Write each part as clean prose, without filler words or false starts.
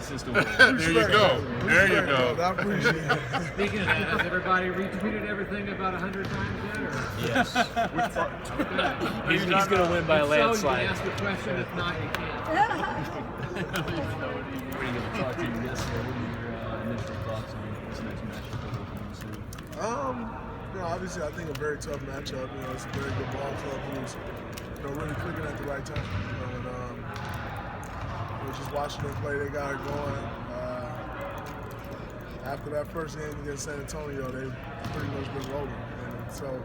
assist award. There you go. There you go. I appreciate it. Speaking of that, has everybody retweeted everything about 100 times yet? Or? Yes. Which part? He's going to win by a So you can landslide. ask a question. If not, you can't. What are you going to talk to you yesterday? What are your initial thoughts on this next matchup that we're going to see? Obviously, I think a very tough matchup. It's a very good ball club who's, really clicking at the right time. Just watching them play, they got it going. After that first game against San Antonio, they've pretty much been rolling. And so,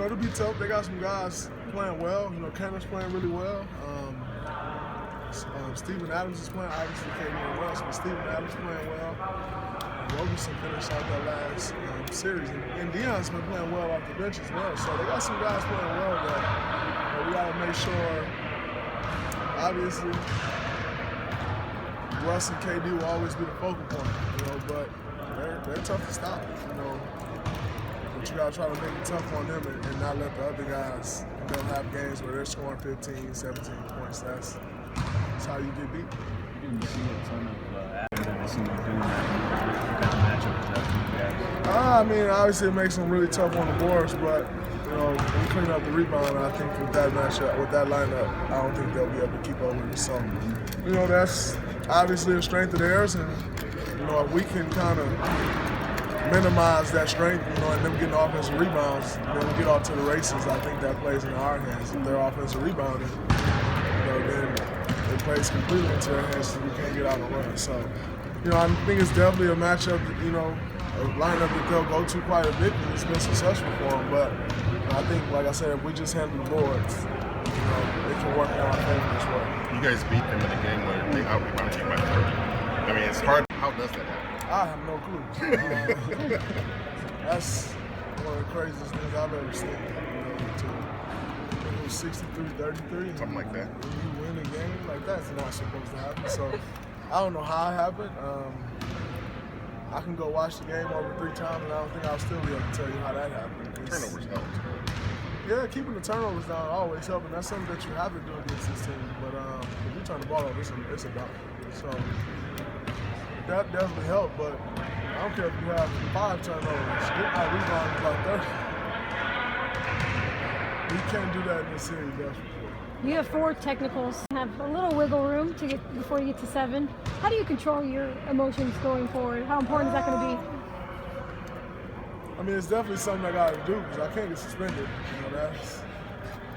it'll be tough. They got some guys playing well. Kenner's playing really well. Steven Adams is playing, obviously came in well, so Steven Adams playing well. Roberson finished out that last series. And Deion's been playing well off the bench as well. So they got some guys playing well that we got to make sure, obviously, Russ and KD will always be the focal point, but they're tough to stop, But you got to try to make it tough on them and not let the other guys, have games where they're scoring 15, 17 points. That's how you get beat. Didn't see a ton of action that seem to do that. What kind of matchup is that for you guys? Obviously it makes them really tough on the boards, but when you clean up the rebound, I think with that matchup, with that lineup, I don't think they'll be able to keep up with it. So, that's obviously a strength of theirs, and if we can kind of minimize that strength, and them getting offensive rebounds, then we get off to the races. I think that plays into our hands. If they're offensive rebounding, then it plays completely into their hands so we can't get out and run. So, I think it's definitely a matchup that, a lineup that they'll go to quite a bit and it's been successful for them. But I think, like I said, if we just handle the boards, it can work in our favor as well. You guys beat them in a game where they out-rebounded you by 30. It's hard. How does that happen? I have no clue. That's one of the craziest things I've ever seen. It was 63-33. Something like that. When you win a game, that's not supposed to happen. So I don't know how it happened. I can go watch the game over 3 times, and I don't think I'll still be able to tell you how that happened. Turnovers helped. Yeah, keeping the turnovers down always helps, and that's something that you have to do against this team. But if you turn the ball over, it's a dunk. So that definitely helped, but I don't care if you have 5 turnovers. Get my rebound about 30. We can't do that in this series, that's for sure. You have 4 technicals, have a little wiggle room to get before you get to 7. How do you control your emotions going forward? How important is that going to be? It's definitely something I got to do because I can't get suspended. That's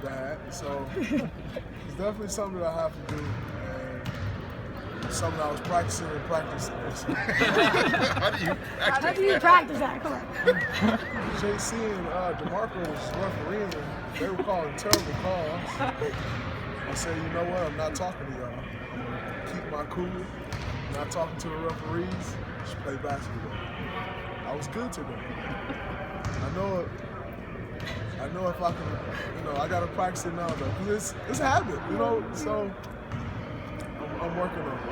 bad. So it's definitely something that I have to do. And something I was practicing and practicing. How do you practice that? Come on. JC and DeMarco was refereeing and they were calling terrible calls. I said, you know what? I'm not talking to y'all. I'm going to keep my cool, not talking to the referees, just play basketball. I was good today. I know if I can, I got to practice it now, though. Because it's a habit, so I'm working on it.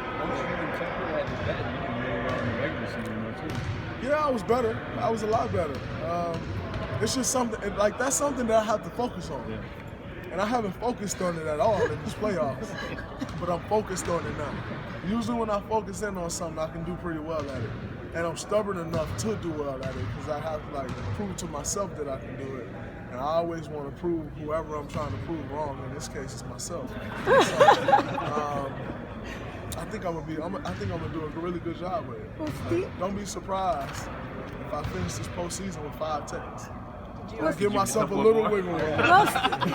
Yeah, I was better. I was a lot better. It's just something, that's something that I have to focus on. Yeah. And I haven't focused on it at all in these playoffs, but I'm focused on it now. Usually when I focus in on something, I can do pretty well at it. And I'm stubborn enough to do well at it because I have to prove to myself that I can do it. And I always want to prove whoever I'm trying to prove wrong. In this case, it's myself. So, I think I'm gonna do a really good job with it. Don't be surprised if I finish this postseason with 5 techs. I'll give myself a little wiggle room.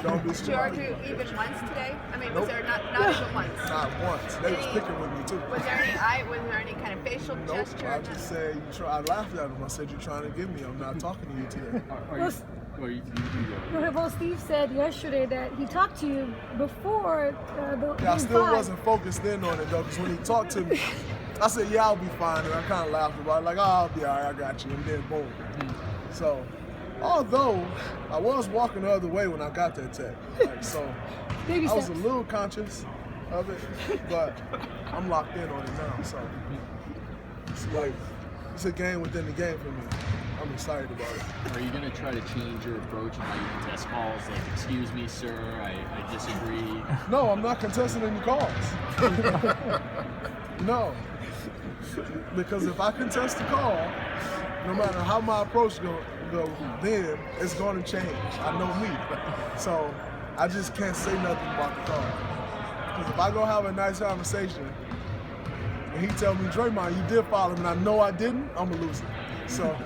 Don't be surprised. Did you argue even once today? Nope. Was there not even once? Not once. They was picking with me too. Was there any kind of facial gesture? I just said I laughed at him. I said, "You're trying to get me. I'm not talking to you today." Well, Steve said yesterday that he talked to you before the I still wasn't focused in on it though, because when he talked to me, I said, "Yeah, I'll be fine," and I kind of laughed about it, "Oh, I'll be all right. I got you," and then boom. So. Although I was walking the other way when I got that tech, so I was a little conscious of it, but I'm locked in on it now. So it's a game within the game for me. I'm excited about it. Are you going to try to change your approach and how you contest calls? Excuse me, sir, I disagree. No, I'm not contesting any calls. No, because if I contest the call, no matter how my approach go, then it's going to change. I know me, so I just can't say nothing about the call. Because if I go have a nice conversation and he tell me, Draymond, you did foul him, and I know I didn't, I'm gonna lose it. So.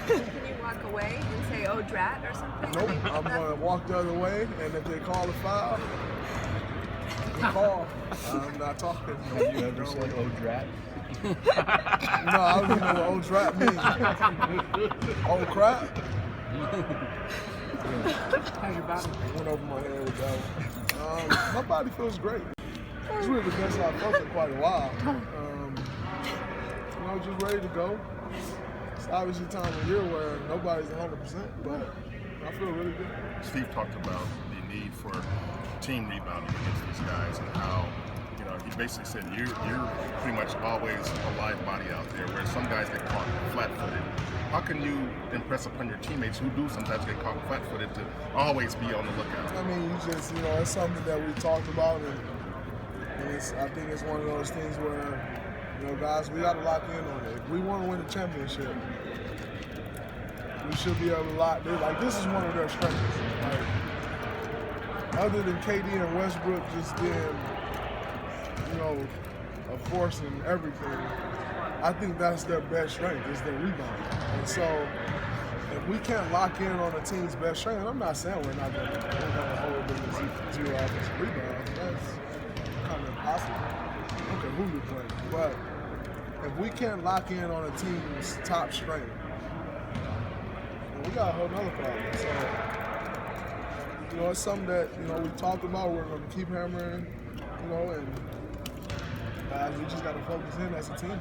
Can you walk away and say, "Oh, drat" or something? Nope, I'm going to walk the other way, and if they call a foul, call. I'm not talking. Have you ever said, "Oh, drat"? No, I don't even know what old drat means. Old crap? How's your body? Went over my head with that one. My body feels great. It's really the best I've felt in quite a while. Just ready to go. It's obviously time of year where nobody's 100%, but I feel really good. Steve talked about the need for team rebounding against these guys and how, he basically said you're pretty much always a live body out there, where some guys get caught flat-footed. How can you impress upon your teammates who do sometimes get caught flat-footed to always be on the lookout? I mean, you just, it's something that we talked about, and I think it's one of those things where, guys, we got to lock in on it. If we want to win the championship, we should be able to lock in. Like, this is one of their strengths. Like, other than KD and Westbrook just being, a force in everything, I think that's their best strength, is their rebound. And so, if we can't lock in on a team's best strength, and I'm not saying we're not going to hold them to 0 offensive rebounds. That's kind of impossible. Okay, who you play? But if we can't lock in on a team's top strength, then we got a whole nother problem. So, it's something that, we talked about, we're going to keep hammering, and we just got to focus in as a team.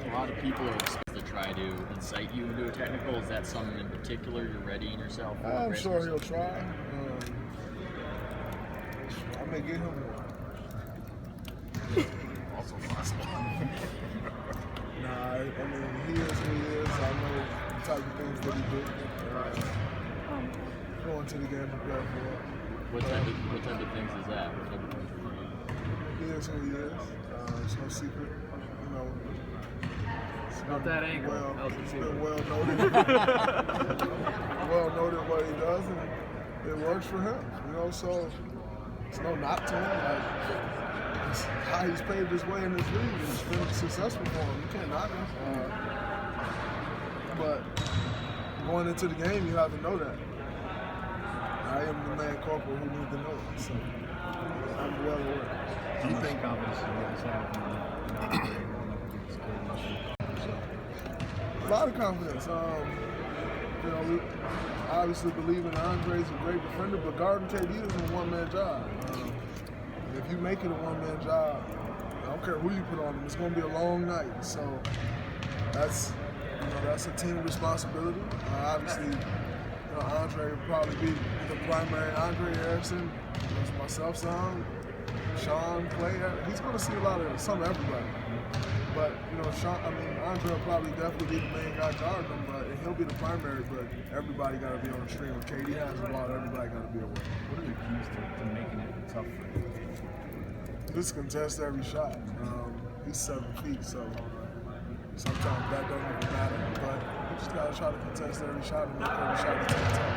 A lot of people are expected to try to incite you into a technical. Is that something in particular you're readying yourself for? I'm sure he'll try. I may get him one. Also possible. Nah, I mean, he is who he is. I know the type of things that he do. Going to the game prepared for it. What type of things is that? What type of things are you? He is who he is. It's no secret. It's Not that angle. It's been well noted. Well noted what he does, and it works for him. So it's no knock to him. Like, it's how he's paved his way in this league. It's been successful for him. You can't knock him. But going into the game, you have to know that. I am the man corporal who needs to know it. So I'm well aware. Do you think confidence is a lot of confidence. We obviously believe in Andre's a great defender, but guarding KD is a one-man job. If you make it a one-man job, I don't care who you put on him, it's going to be a long night. So that's a team responsibility. Obviously, Andre would probably be the primary. Andre Harrison, myself, Sean, Clay. He's going to see some of everybody. But Andre will probably definitely be the main guy guarding him, but he'll be the primary. But everybody got to be on the string. When KD has the ball, everybody got to be aware. What are the keys to making it tough for him? Just contest every shot. He's 7 feet, so sometimes that doesn't even matter. But you just gotta try to contest every shot and make every shot tough.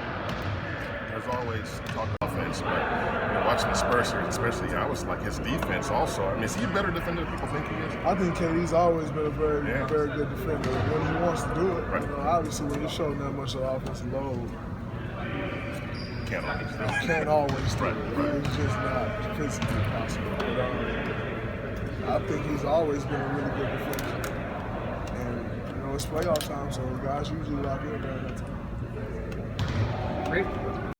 There's always talk of offense, but watching the Spurs series, especially, I was like his defense also. I mean, is he a better defender than people think he is? I think KD's always been a very good defender when he wants to do it. Right. Obviously, when you're showing that much of offensive load, Can't always do it. can't always do Right, it. right. It's just not physically possible. But I think he's always been a really good defender. And it's playoff time, so guys usually lock in during that time. Great.